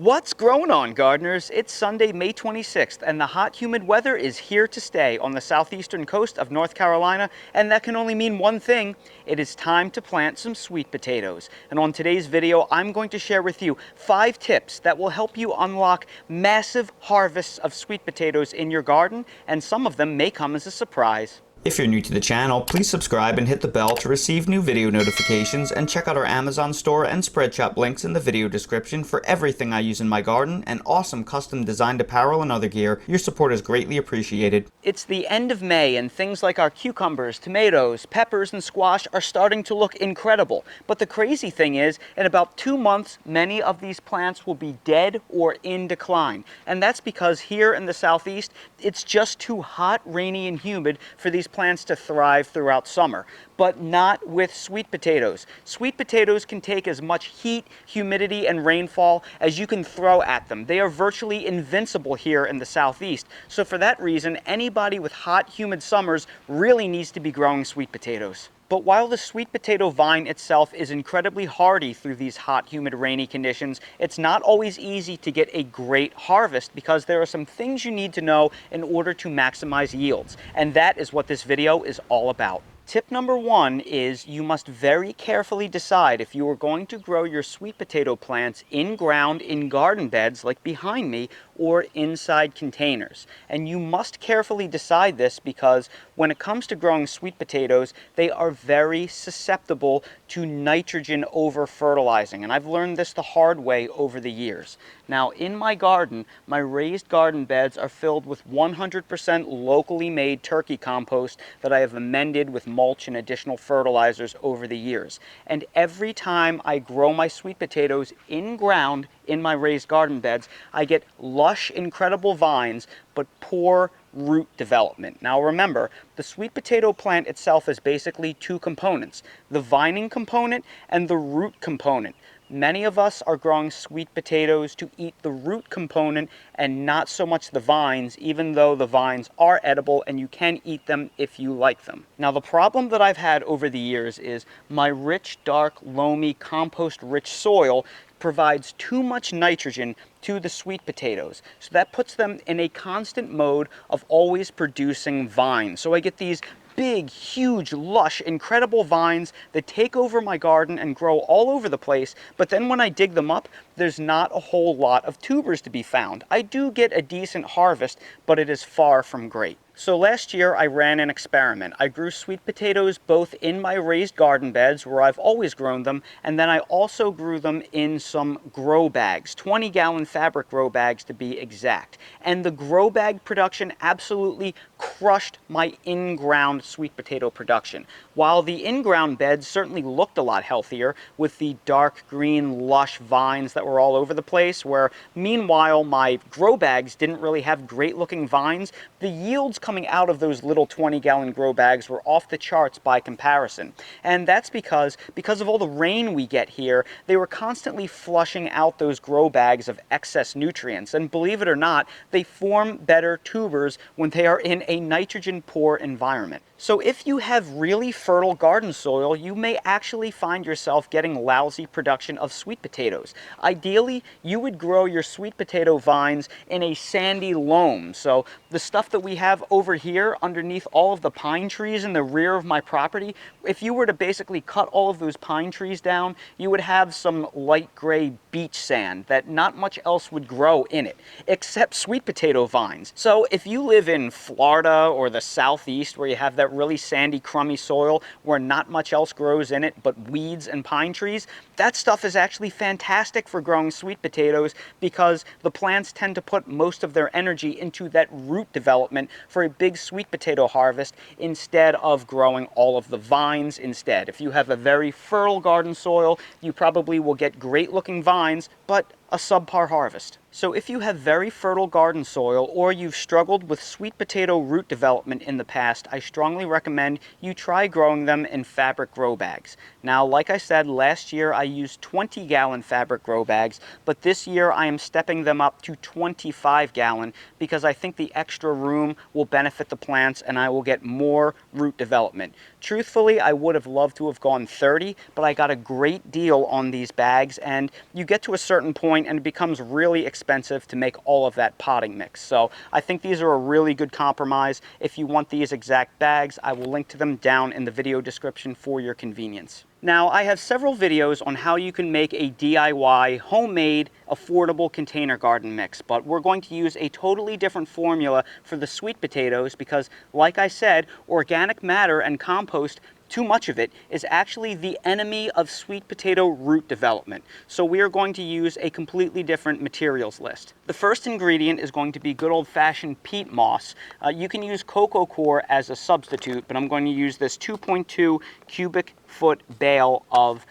What's growing on, gardeners? It's Sunday, May 26th, and the hot, humid weather is here to stay on the southeastern coast of North Carolina, and that can only mean one thing. It is time to plant some sweet potatoes. And on today's video, I'm going to share with you 5 tips that will help you unlock massive harvests of sweet potatoes in your garden, and some of them may come as a surprise. If you're new to the channel, please subscribe and hit the bell to receive new video notifications, and check out our Amazon store and Spreadshop links in the video description for everything I use in my garden and awesome custom designed apparel and other gear. Your support is greatly appreciated. It's the end of May and things like our cucumbers, tomatoes, peppers, and squash are starting to look incredible. But the crazy thing is, in about 2 months, many of these plants will be dead or in decline. And that's because here in the southeast, it's just too hot, rainy, and humid for these plants to thrive throughout summer. But not with sweet potatoes. Sweet potatoes can take as much heat, humidity, and rainfall as you can throw at them. They are virtually invincible here in the southeast. So for that reason, anybody with hot, humid summers really needs to be growing sweet potatoes. But while the sweet potato vine itself is incredibly hardy through these hot, humid, rainy conditions, it's not always easy to get a great harvest because there are some things you need to know in order to maximize yields. And that is what this video is all about. Tip number 1 is you must very carefully decide if you are going to grow your sweet potato plants in ground in garden beds like behind me or inside containers. And you must carefully decide this because when it comes to growing sweet potatoes, they are very susceptible to nitrogen over fertilizing. And I've learned this the hard way over the years. Now in my garden, my raised garden beds are filled with 100% locally made turkey compost that I have amended with mulch and additional fertilizers over the years. And every time I grow my sweet potatoes in ground in my raised garden beds, I get lush, incredible vines, but poor root development. Now remember, the sweet potato plant itself is basically 2 components, the vining component and the root component. Many of us are growing sweet potatoes to eat the root component and not so much the vines, even though the vines are edible and you can eat them if you like them. Now the problem that I've had over the years is my rich, dark, loamy, compost-rich soil provides too much nitrogen to the sweet potatoes. So that puts them in a constant mode of always producing vines. So I get these big, huge, lush, incredible vines that take over my garden and grow all over the place, but then when I dig them up, there's not a whole lot of tubers to be found. I do get a decent harvest, but it is far from great. So last year I ran an experiment. I grew sweet potatoes both in my raised garden beds where I've always grown them, and then I also grew them in some grow bags, 20-gallon fabric grow bags to be exact. And the grow bag production absolutely crushed my in-ground sweet potato production. While the in-ground beds certainly looked a lot healthier with the dark green lush vines that were all over the place, where meanwhile my grow bags didn't really have great looking vines, the yields coming out of those little 20-gallon grow bags were off the charts by comparison. And that's because of all the rain we get here, they were constantly flushing out those grow bags of excess nutrients. And believe it or not, they form better tubers when they are in a nitrogen-poor environment. So if you have really fertile garden soil, you may actually find yourself getting lousy production of sweet potatoes. Ideally, you would grow your sweet potato vines in a sandy loam. So the stuff that we have over here underneath all of the pine trees in the rear of my property, if you were to basically cut all of those pine trees down, you would have some light gray beach sand that not much else would grow in it, except sweet potato vines. So if you live in Florida or the southeast where you have that really sandy, crummy soil where not much else grows in it but weeds and pine trees, that stuff is actually fantastic for growing sweet potatoes because the plants tend to put most of their energy into that root development for a big sweet potato harvest instead of growing all of the vines instead. If you have a very fertile garden soil, you probably will get great looking vines, but a subpar harvest. So if you have very fertile garden soil or you've struggled with sweet potato root development in the past, I strongly recommend you try growing them in fabric grow bags. Now, like I said, last year I used 20-gallon fabric grow bags, but this year I am stepping them up to 25-gallon because I think the extra room will benefit the plants and I will get more root development. Truthfully, I would have loved to have gone 30, but I got a great deal on these bags, and you get to a certain point point, and it becomes really expensive to make all of that potting mix. So I think these are a really good compromise. If you want these exact bags, I will link to them down in the video description for your convenience. Now, I have several videos on how you can make a DIY, homemade, affordable container garden mix, but we're going to use a totally different formula for the sweet potatoes because, like I said, organic matter and compost, too much of it, is actually the enemy of sweet potato root development. So we are going to use a completely different materials list. The first ingredient is going to be good old-fashioned peat moss. You can use coco coir as a substitute, but I'm going to use this 2.2 cubic foot bale of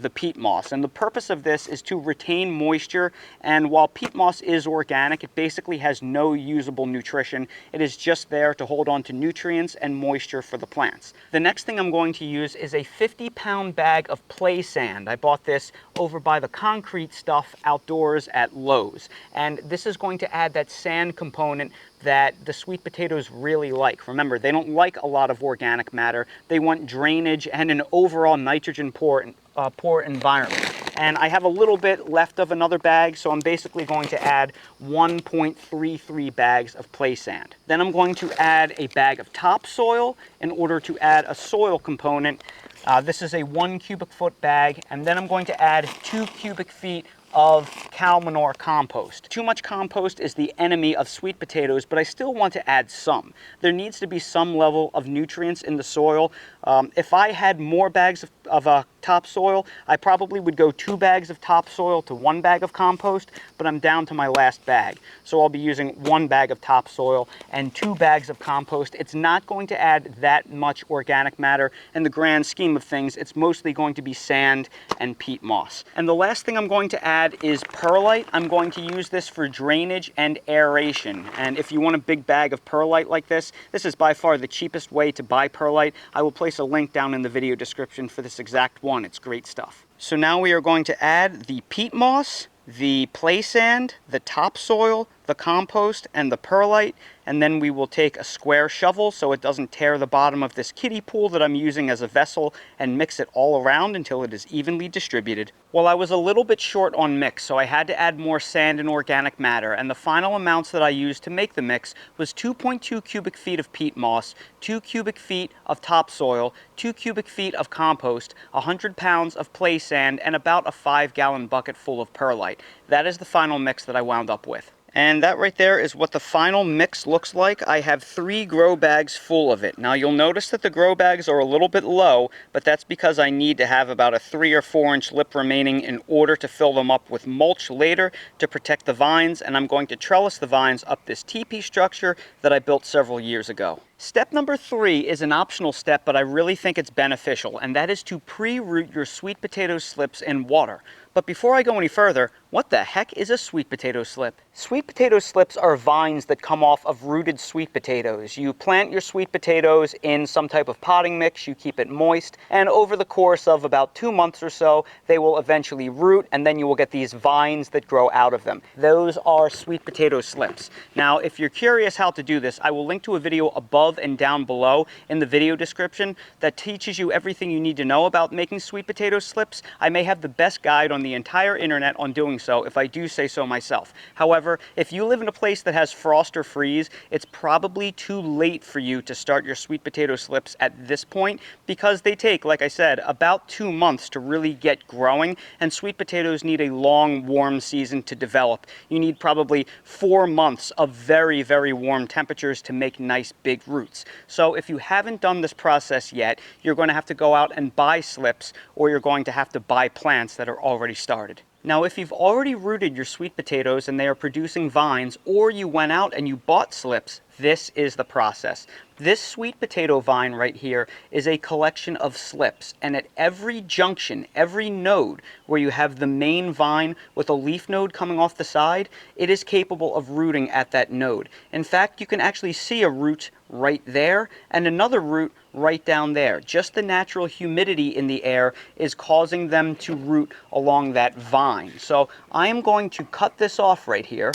the peat moss. And the purpose of this is to retain moisture, and while peat moss is organic, it basically has no usable nutrition. It is just there to hold on to nutrients and moisture for the plants. The next thing I'm going to use is a 50-pound bag of play sand. I bought this over by the concrete stuff outdoors at Lowe's, and this is going to add that sand component that the sweet potatoes really like. Remember, they don't like a lot of organic matter. They want drainage and an overall nitrogen poor environment. And I have a little bit left of another bag, so I'm basically going to add 1.33 bags of play sand. Then I'm going to add a bag of topsoil in order to add a soil component. This is a 1 cubic foot bag, and then I'm going to add 2 cubic feet of cow manure compost. Too much compost is the enemy of sweet potatoes, but I still want to add some. There needs to be some level of nutrients in the soil. If I had more bags of topsoil, I probably would go 2 bags of topsoil to 1 bag of compost, but I'm down to my last bag. So I'll be using 1 bag of topsoil and 2 bags of compost. It's not going to add that much organic matter in the grand scheme of things. It's mostly going to be sand and peat moss. And the last thing I'm going to add is perlite. I'm going to use this for drainage and aeration. And if you want a big bag of perlite like this is by far the cheapest way to buy perlite. I will place a link down in the video description for this exact one. It's great stuff. So now we are going to add the peat moss, the play sand, the topsoil, the compost, and the perlite, and then we will take a square shovel so it doesn't tear the bottom of this kiddie pool that I'm using as a vessel and mix it all around until it is evenly distributed. Well, I was a little bit short on mix, so I had to add more sand and organic matter, and the final amounts that I used to make the mix was 2.2 cubic feet of peat moss, 2 cubic feet of topsoil, 2 cubic feet of compost, 100 pounds of play sand, and about a 5-gallon bucket full of perlite. That is the final mix that I wound up with. And that right there is what the final mix looks like. I have 3 grow bags full of it. Now you'll notice that the grow bags are a little bit low, but that's because I need to have about a 3 or 4 inch lip remaining in order to fill them up with mulch later to protect the vines, and I'm going to trellis the vines up this teepee structure that I built several years ago. Step number 3 is an optional step, but I really think it's beneficial, and that is to pre-root your sweet potato slips in water. But before I go any further, what the heck is a sweet potato slip? Sweet potato slips are vines that come off of rooted sweet potatoes. You plant your sweet potatoes in some type of potting mix, you keep it moist, and over the course of about 2 months or so, they will eventually root, and then you will get these vines that grow out of them. Those are sweet potato slips. Now, if you're curious how to do this, I will link to a video above and down below in the video description that teaches you everything you need to know about making sweet potato slips. I may have the best guide on the entire internet on doing so if I do say so myself. However, if you live in a place that has frost or freeze, it's probably too late for you to start your sweet potato slips at this point because they take, like I said, about 2 months to really get growing, and sweet potatoes need a long, warm season to develop. You need probably 4 months of very, very warm temperatures to make nice big roots. So if you haven't done this process yet, you're going to have to go out and buy slips, or you're going to have to buy plants that are already started. Now, if you've already rooted your sweet potatoes and they are producing vines, or you went out and you bought slips, this is the process. This sweet potato vine right here is a collection of slips, and at every junction, every node where you have the main vine with a leaf node coming off the side, it is capable of rooting at that node. In fact, you can actually see a root right there and another root right down there. Just the natural humidity in the air is causing them to root along that vine. So I am going to cut this off right here.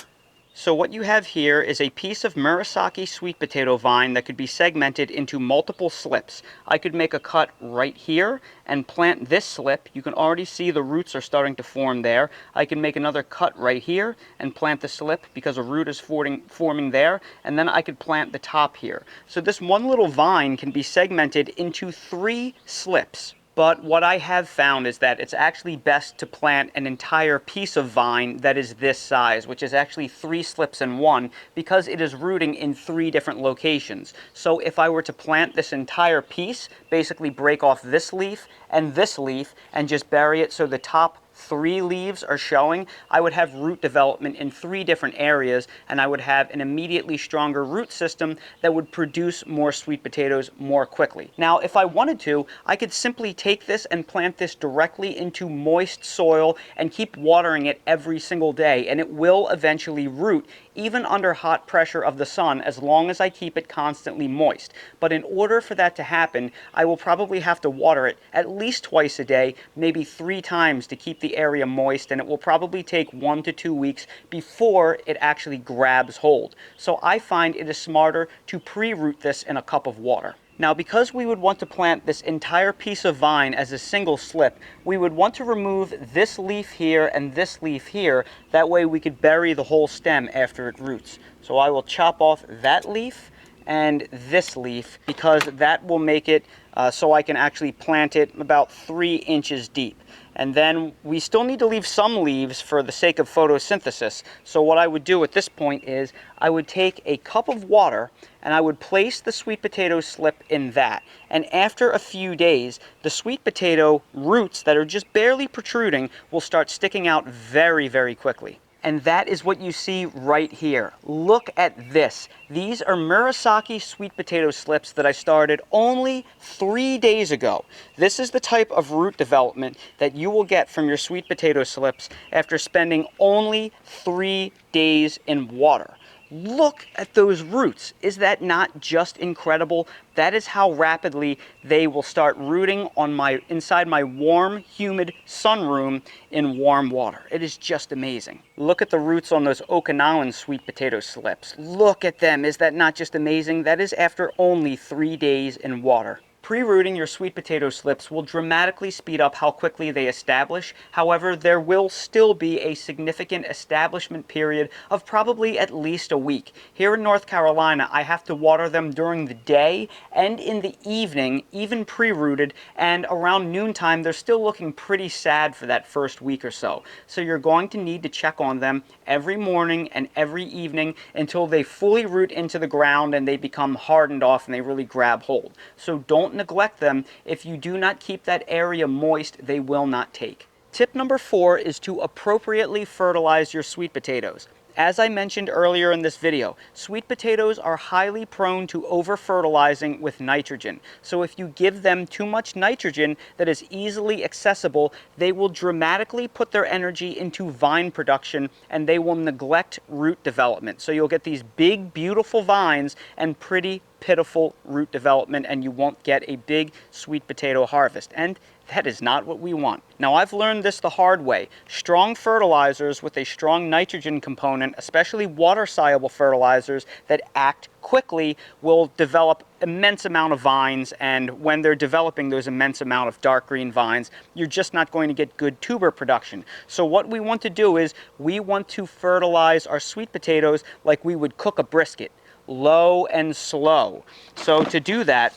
So what you have here is a piece of Murasaki sweet potato vine that could be segmented into multiple slips. I could make a cut right here and plant this slip. You can already see the roots are starting to form there. I can make another cut right here and plant the slip because a root is forming there, and then I could plant the top here. So this one little vine can be segmented into 3 slips. But what I have found is that it's actually best to plant an entire piece of vine that is this size, which is actually 3 slips in one, because it is rooting in 3 different locations. So if I were to plant this entire piece, basically break off this leaf, and just bury it so the top 3 leaves are showing, I would have root development in 3 different areas, and I would have an immediately stronger root system that would produce more sweet potatoes more quickly. Now, if I wanted to, I could simply take this and plant this directly into moist soil and keep watering it every single day, and it will eventually root even under hot pressure of the sun, as long as I keep it constantly moist. But in order for that to happen, I will probably have to water it at least twice a day, maybe 3 times, to keep the area moist, and it will probably take 1 to 2 weeks before it actually grabs hold. So I find it is smarter to pre-root this in a cup of water. Now, because we would want to plant this entire piece of vine as a single slip, we would want to remove this leaf here and this leaf here. That way we could bury the whole stem after it roots. So I will chop off that leaf and this leaf, because that will make it so I can actually plant it about 3 inches deep. And then we still need to leave some leaves for the sake of photosynthesis. So what I would do at this point is I would take a cup of water and I would place the sweet potato slip in that. And after a few days, the sweet potato roots that are just barely protruding will start sticking out very, very quickly. And that is what you see right here. Look at this. These are Murasaki sweet potato slips that I started only 3 days ago. This is the type of root development that you will get from your sweet potato slips after spending only 3 days in water. Look at those roots. Is that not just incredible? That is how rapidly they will start rooting on inside my warm, humid sunroom in warm water. It is just amazing. Look at the roots on those Okinawan sweet potato slips. Look at them. Is that not just amazing? That is after only 3 days in water. Pre-rooting your sweet potato slips will dramatically speed up how quickly they establish. However, there will still be a significant establishment period of probably at least a week. Here in North Carolina, I have to water them during the day and in the evening, even pre-rooted, and around noontime, they're still looking pretty sad for that first week or so. So you're going to need to check on them every morning and every evening until they fully root into the ground and they become hardened off and they really grab hold. So don't neglect them. If you do not keep that area moist, they will not take. Tip number 4 is to appropriately fertilize your sweet potatoes. As I mentioned earlier in this video, sweet potatoes are highly prone to over-fertilizing with nitrogen. So if you give them too much nitrogen that is easily accessible, they will dramatically put their energy into vine production and they will neglect root development. So you'll get these big, beautiful vines and pretty pitiful root development, and you won't get a big sweet potato harvest. And that is not what we want. Now, I've learned this the hard way. Strong fertilizers with a strong nitrogen component, especially water-soluble fertilizers that act quickly, will develop immense amount of vines, and when they're developing those immense amount of dark green vines, you're just not going to get good tuber production. So what we want to do is we want to fertilize our sweet potatoes like we would cook a brisket, low and slow. So to do that,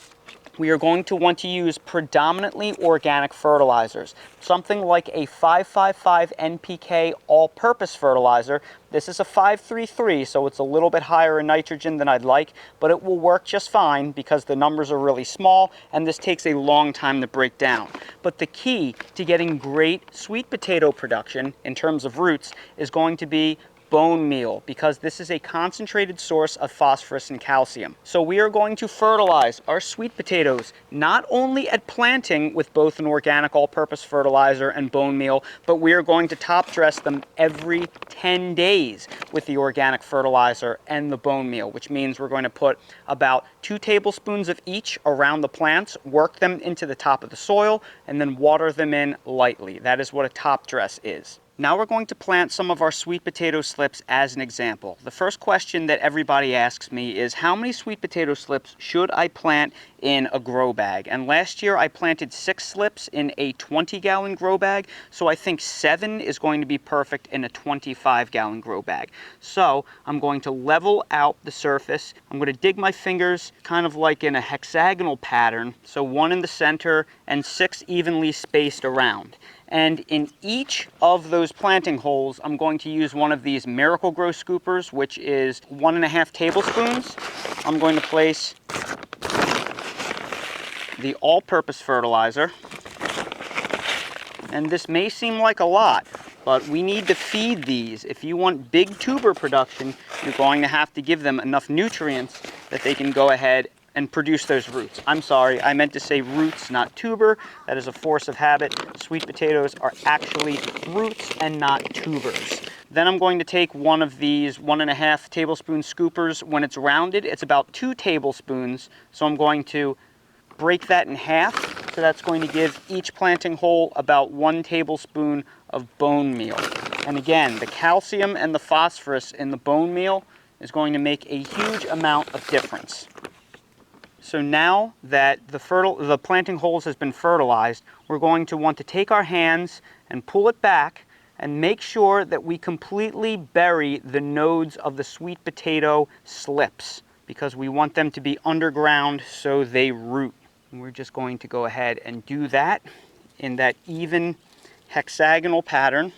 we are going to want to use predominantly organic fertilizers, something like a 555 NPK all-purpose fertilizer. This is a 533, so it's a little bit higher in nitrogen than I'd like, but it will work just fine because the numbers are really small and this takes a long time to break down. But the key to getting great sweet potato production in terms of roots is going to be bone meal, because this is a concentrated source of phosphorus and calcium. So we are going to fertilize our sweet potatoes not only at planting with both an organic all-purpose fertilizer and bone meal, but we are going to top dress them every 10 days with the organic fertilizer and the bone meal, which means we're going to put about 2 tablespoons of each around the plants, work them into the top of the soil, and then water them in lightly. That is what a top dress is. Now we're going to plant some of our sweet potato slips as an example. The first question that everybody asks me is, how many sweet potato slips should I plant in a grow bag? And last year I planted 6 slips in a 20-gallon grow bag, so I think 7 is going to be perfect in a 25-gallon grow bag. So I'm going to level out the surface. I'm going to dig my fingers kind of like in a hexagonal pattern, so 1 in the center and 6 evenly spaced around. And in each of those planting holes, I'm going to use one of these Miracle-Gro scoopers, which is 1.5 tablespoons. I'm going to place the all-purpose fertilizer. And this may seem like a lot, but we need to feed these. If you want big tuber production, you're going to have to give them enough nutrients that they can go ahead and produce those roots. I'm sorry, I meant to say roots, not tuber. That is a force of habit. Sweet potatoes are actually roots and not tubers. Then I'm going to take one of these 1.5 tablespoon scoopers. When it's rounded, it's about 2 tablespoons. So I'm going to break that in half. So that's going to give each planting hole about 1 tablespoon of bone meal. And again, the calcium and the phosphorus in the bone meal is going to make a huge amount of difference. So now that the planting holes has been fertilized, we're going to want to take our hands and pull it back and make sure that we completely bury the nodes of the sweet potato slips, because we want them to be underground so they root. And we're just going to go ahead and do that in that even hexagonal pattern,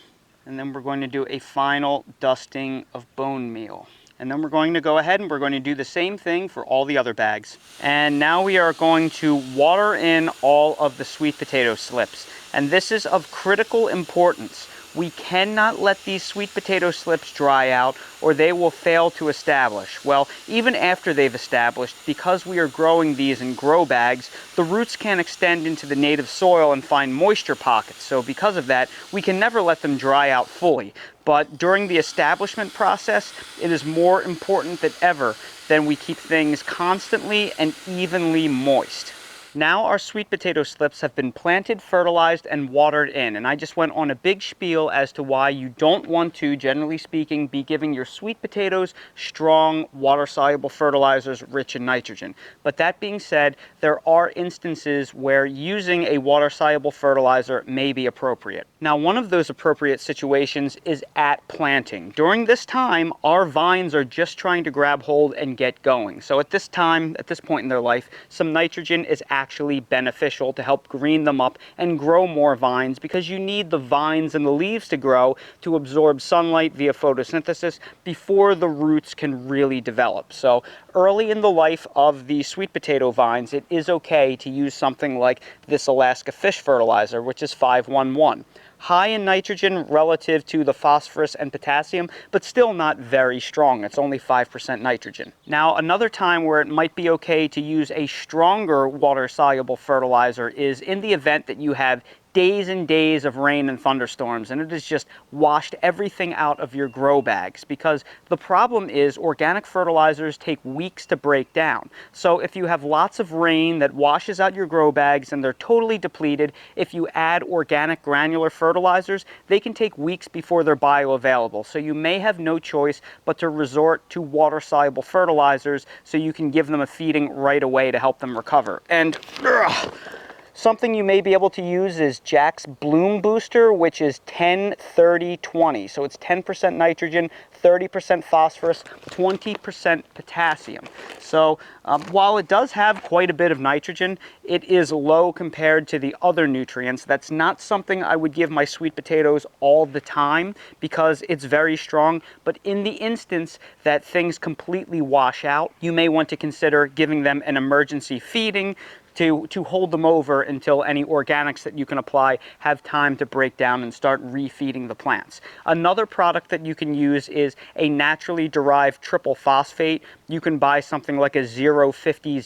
and then we're going to do a final dusting of bone meal. And then we're going to go ahead and we're going to do the same thing for all the other bags. And now we are going to water in all of the sweet potato slips. And this is of critical importance. We cannot let these sweet potato slips dry out or they will fail to establish. Well, even after they've established, because we are growing these in grow bags, the roots can't extend into the native soil and find moisture pockets. So because of that, we can never let them dry out fully. But during the establishment process, it is more important than ever that we keep things constantly and evenly moist. Now our sweet potato slips have been planted, fertilized, and watered in. And I just went on a big spiel as to why you don't want to, generally speaking, be giving your sweet potatoes strong, water-soluble fertilizers rich in nitrogen. But that being said, there are instances where using a water-soluble fertilizer may be appropriate. Now, one of those appropriate situations is at planting. During this time, our vines are just trying to grab hold and get going. So at this time, at this point in their life, some nitrogen is actually beneficial to help green them up and grow more vines, because you need the vines and the leaves to grow to absorb sunlight via photosynthesis before the roots can really develop. So early in the life of the sweet potato vines, it is okay to use something like this Alaska fish fertilizer, which is 511. High in nitrogen relative to the phosphorus and potassium, but still not very strong. It's only 5% nitrogen. Now, another time where it might be okay to use a stronger water-soluble fertilizer is in the event that you have days and days of rain and thunderstorms, and it has just washed everything out of your grow bags, because the problem is organic fertilizers take weeks to break down. So if you have lots of rain that washes out your grow bags and they're totally depleted, if you add organic granular fertilizers, they can take weeks before they're bioavailable. So you may have no choice but to resort to water-soluble fertilizers so you can give them a feeding right away to help them recover. And something you may be able to use is Jack's Bloom Booster, which is 10-30-20. So it's 10% nitrogen, 30% phosphorus, 20% potassium. So while it does have quite a bit of nitrogen, it is low compared to the other nutrients. That's not something I would give my sweet potatoes all the time because it's very strong. But in the instance that things completely wash out, you may want to consider giving them an emergency feeding to hold them over until any organics that you can apply have time to break down and start refeeding the plants. Another product that you can use is a naturally derived triple phosphate. You can buy something like a 050,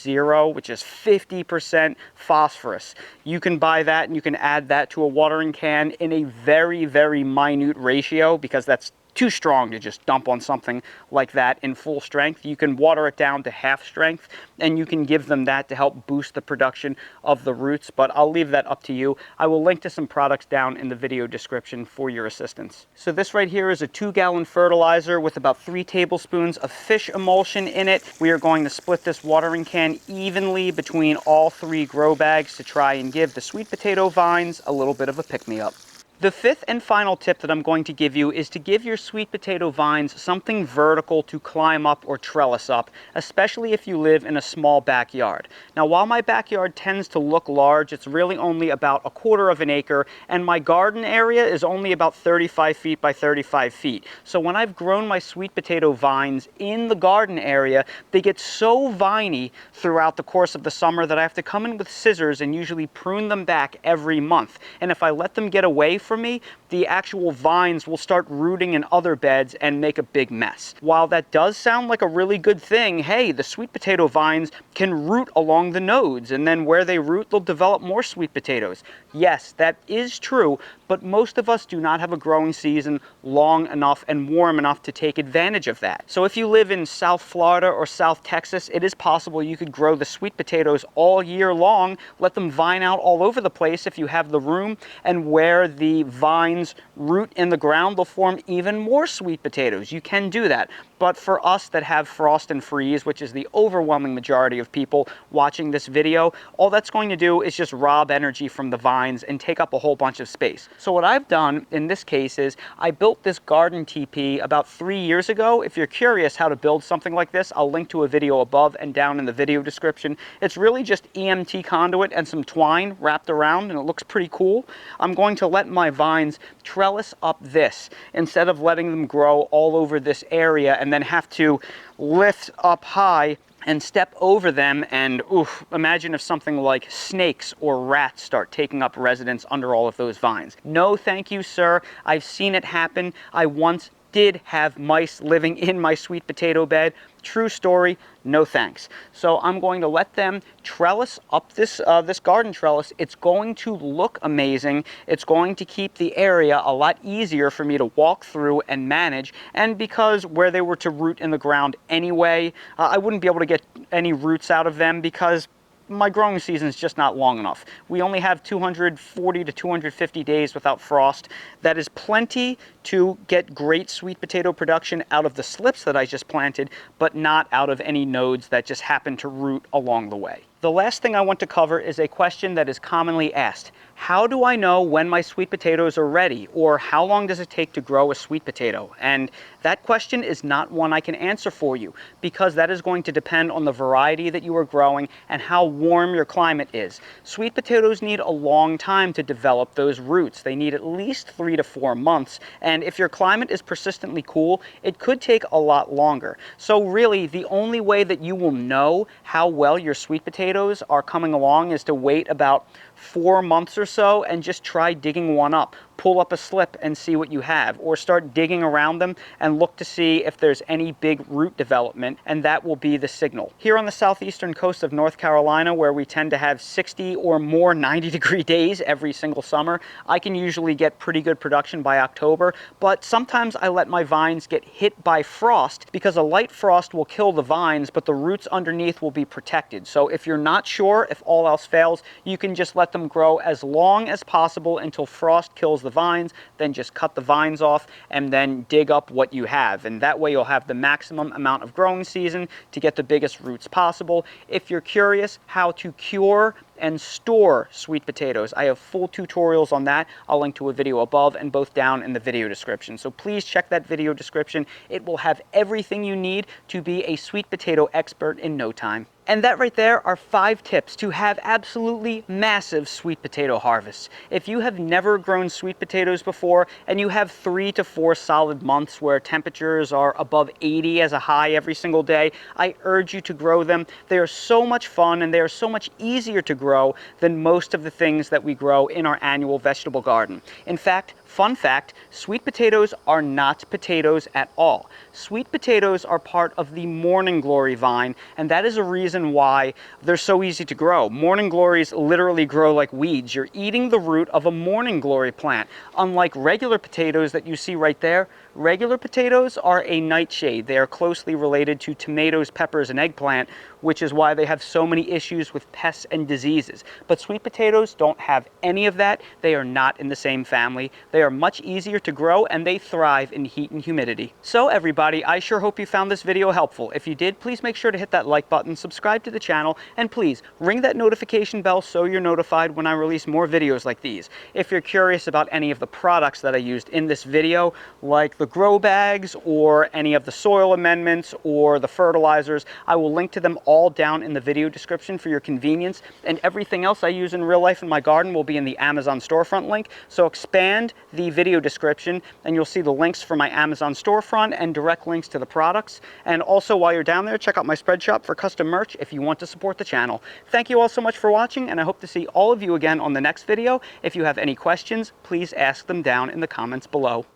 which is 50% phosphorus. You can buy that and you can add that to a watering can in a very, very minute ratio, because that's too strong to just dump on something like that in full strength. You can water it down to half strength, and you can give them that to help boost the production of the roots, but I'll leave that up to you. I will link to some products down in the video description for your assistance. So this right here is a 2-gallon fertilizer with about 3 tablespoons of fish emulsion in it. We are going to split this watering can evenly between all 3 grow bags to try and give the sweet potato vines a little bit of a pick-me-up. The 5th and final tip that I'm going to give you is to give your sweet potato vines something vertical to climb up or trellis up, especially if you live in a small backyard. Now, while my backyard tends to look large, it's really only about 1/4 of an acre, and my garden area is only about 35 feet by 35 feet. So when I've grown my sweet potato vines in the garden area, they get so viney throughout the course of the summer that I have to come in with scissors and usually prune them back every month. And if I let them get away from me, the actual vines will start rooting in other beds and make a big mess. While that does sound like a really good thing, hey, the sweet potato vines can root along the nodes, and then where they root, they'll develop more sweet potatoes. Yes, that is true, but most of us do not have a growing season long enough and warm enough to take advantage of that. So if you live in South Florida or South Texas, it is possible you could grow the sweet potatoes all year long, let them vine out all over the place if you have the room, and where the vines root in the ground, they'll form even more sweet potatoes. You can do that. But for us that have frost and freeze, which is the overwhelming majority of people watching this video, all that's going to do is just rob energy from the vines and take up a whole bunch of space. So what I've done in this case is I built this garden teepee about 3 years ago. If you're curious how to build something like this, I'll link to a video above and down in the video description. It's really just EMT conduit and some twine wrapped around, and it looks pretty cool. I'm going to let my vines trellis up this instead of letting them grow all over this area and then have to lift up high and step over them, and oof, imagine if something like snakes or rats start taking up residence under all of those vines. No thank you, sir. I've seen it happen. I once did have mice living in my sweet potato bed. True story, no thanks. So I'm going to let them trellis up this garden trellis. It's going to look amazing. It's going to keep the area a lot easier for me to walk through and manage. And because where they were to root in the ground anyway, I wouldn't be able to get any roots out of them because my growing season is just not long enough. We only have 240 to 250 days without frost. That is plenty to get great sweet potato production out of the slips that I just planted, but not out of any nodes that just happen to root along the way. The last thing I want to cover is a question that is commonly asked. How do I know when my sweet potatoes are ready? Or how long does it take to grow a sweet potato? And that question is not one I can answer for you, because that is going to depend on the variety that you are growing and how warm your climate is. Sweet potatoes need a long time to develop those roots. They need at least 3 to 4 months. And if your climate is persistently cool, it could take a lot longer. So really, the only way that you will know how well your sweet potatoes are coming along is to wait about 4 months or so and just try digging one up. Pull up a slip and see what you have, or start digging around them and look to see if there's any big root development, and that will be the signal. Here on the southeastern coast of North Carolina, where we tend to have 60 or more 90-degree days every single summer, I can usually get pretty good production by October, but sometimes I let my vines get hit by frost because a light frost will kill the vines, but the roots underneath will be protected. So if you're not sure, if all else fails, you can just let them grow as long as possible until frost kills the vines, then just cut the vines off and then dig up what you have. And that way you'll have the maximum amount of growing season to get the biggest roots possible. If you're curious how to cure and store sweet potatoes, I have full tutorials on that. I'll link to a video above and both down in the video description. So please check that video description. It will have everything you need to be a sweet potato expert in no time. And that right there are 5 tips to have absolutely massive sweet potato harvests. If you have never grown sweet potatoes before and you have 3 to 4 solid months where temperatures are above 80 as a high every single day, I urge you to grow them. They are so much fun and they are so much easier to grow than most of the things that we grow in our annual vegetable garden. In fact, Fun fact, sweet potatoes are not potatoes at all. Sweet potatoes are part of the morning glory vine, and that is a reason why they're so easy to grow. Morning glories literally grow like weeds. You're eating the root of a morning glory plant. Unlike regular potatoes that you see right there, regular potatoes are a nightshade. They are closely related to tomatoes, peppers, and eggplant, which is why they have so many issues with pests and diseases. But sweet potatoes don't have any of that. They are not in the same family. They are much easier to grow, and they thrive in heat and humidity. So everybody, I sure hope you found this video helpful. If you did, please make sure to hit that like button, subscribe to the channel, and please ring that notification bell so you're notified when I release more videos like these. If you're curious about any of the products that I used in this video, like the grow bags or any of the soil amendments or the fertilizers, I will link to them all down in the video description for your convenience, and everything else I use in real life in my garden will be in the Amazon storefront link. So expand the video description and you'll see the links for my Amazon storefront and direct links to the products. And also, while you're down there, check out my spread shop for custom merch if you want to support the channel. Thank you all so much for watching, and I hope to see all of you again on the next video. If you have any questions, please ask them down in the comments below.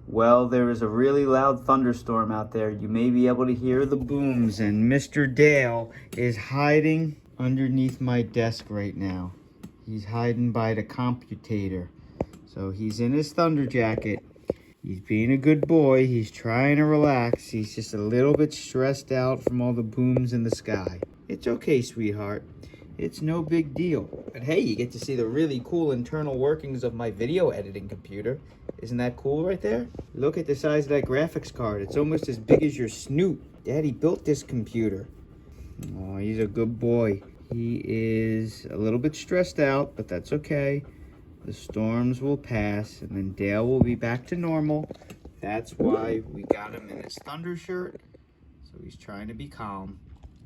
Well, there is a really loud thunderstorm out there. You may be able to hear the booms, and Mr. Dale is hiding underneath my desk right now. He's hiding by the computator. So he's in his thunder jacket. He's being a good boy. He's trying to relax. He's just a little bit stressed out from all the booms in the sky. It's okay, sweetheart. It's no big deal. But hey, you get to see the really cool internal workings of my video editing computer. Isn't that cool right there? Look at the size of that graphics card. It's almost as big as your snoot. Daddy built this computer. Oh, he's a good boy. He is a little bit stressed out, but that's okay. The storms will pass, and then Dale will be back to normal. That's why we got him in his thunder shirt. So he's trying to be calm.